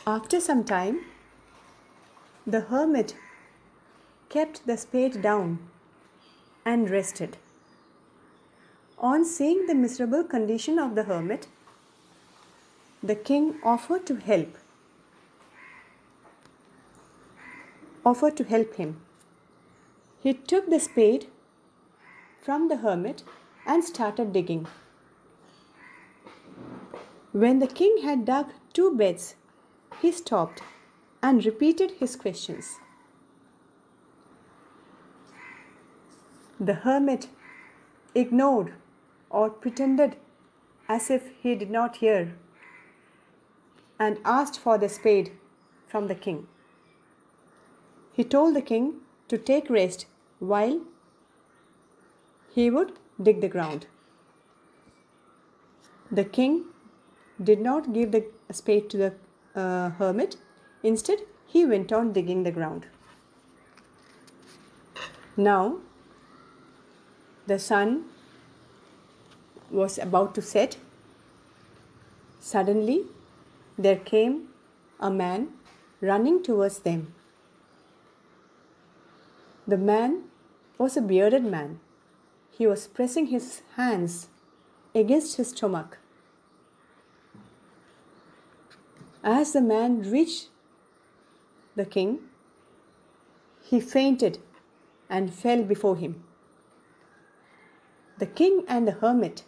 After some time, the hermit kept the spade down and rested. On seeing the miserable condition of the hermit, the king offered to help him. He took the spade from the hermit and started digging. When the king had dug 2 beds, he stopped and repeated his questions. The hermit ignored or pretended as if he did not hear and asked for the spade from the king. He told the king to take rest while he would dig the ground. The king did not give the spade to the hermit. Instead, he went on digging the ground. Now, the sun was about to set. Suddenly, there came a man running towards them. The man was a bearded man. He was pressing his hands against his stomach. As the man reached the king, he fainted and fell before him. The king and the hermit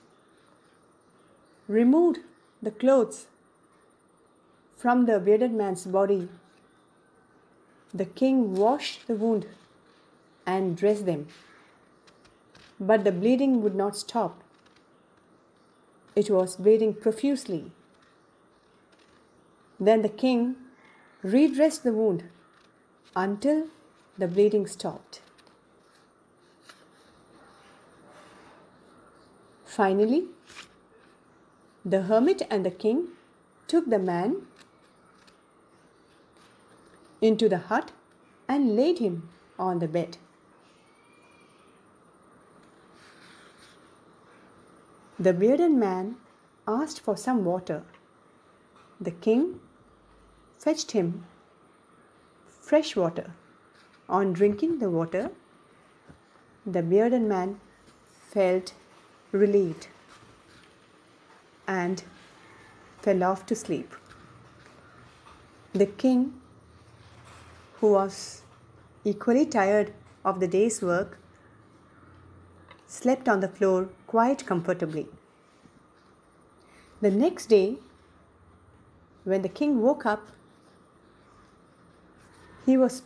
removed the clothes from the bearded man's body. The king washed the wound and dressed them, but the bleeding would not stop. It was bleeding profusely. Then the king redressed the wound until the bleeding stopped. Finally, the hermit and the king took the man into the hut and laid him on the bed. The bearded man asked for some water. The king fetched him fresh water. On drinking the water, the bearded man felt relieved and fell off to sleep. The king, who was equally tired of the day's work, slept on the floor quite comfortably. The next day, when the king woke up, he was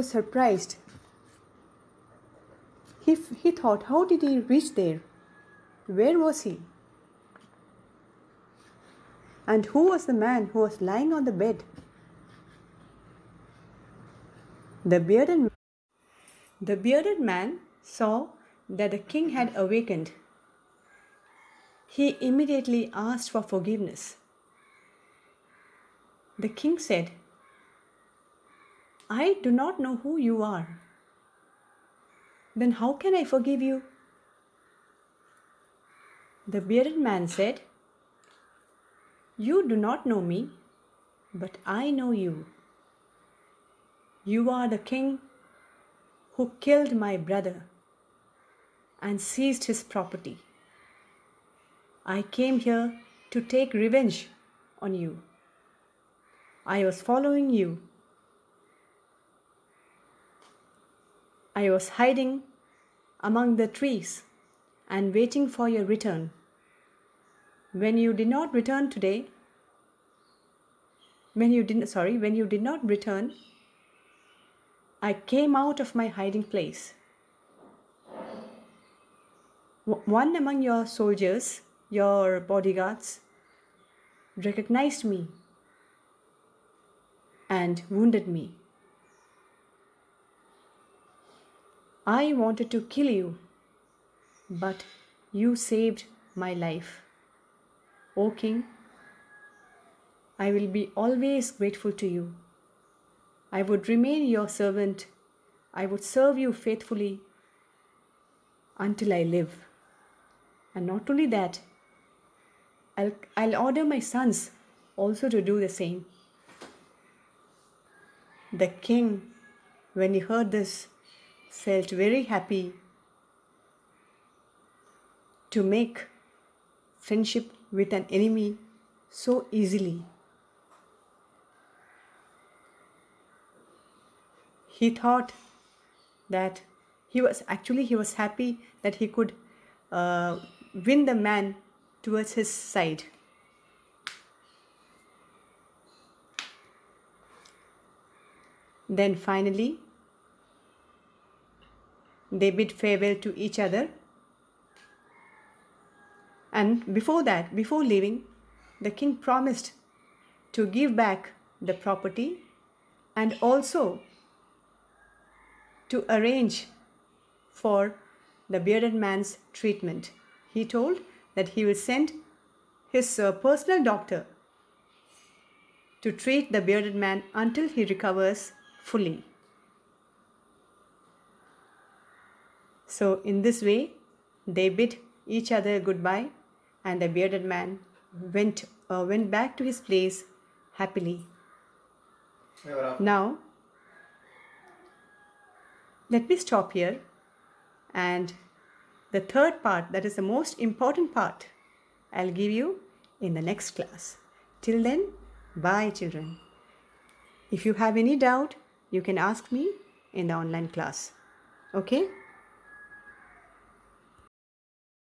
surprised. He thought, how did he reach there? Where was he? And who was the man who was lying on the bed? The bearded man saw that the king had awakened. He immediately asked for forgiveness. The king said, "I do not know who you are. Then how can I forgive you?" The bearded man said, "You do not know me, but I know you. You are the king who killed my brother and seized his property. I came here to take revenge on you. I was following you. I was hiding among the trees and waiting for your return. When you did not return, I came out of my hiding place. One among your soldiers, your bodyguards, recognized me and wounded me. I wanted to kill you, but you saved my life. O King, I will be always grateful to you. I would remain your servant. I would serve you faithfully until I live. And not only that, I'll order my sons also to do the same. The king, when he heard this, felt very happy to make friendship with an enemy so easily. He thought that he was happy that he could win the man towards his side. Then finally, they bid farewell to each other. And before that, before leaving, the king promised to give back the property and also to arrange for the bearded man's treatment. He told that he will send his personal doctor to treat the bearded man until he recovers fully. So in this way, they bid each other goodbye, and the bearded man went back to his place happily. Now, let me stop here, and the third part, that is the most important part, I'll give you in the next class. Till then, bye children. If you have any doubt, you can ask me in the online class. Okay?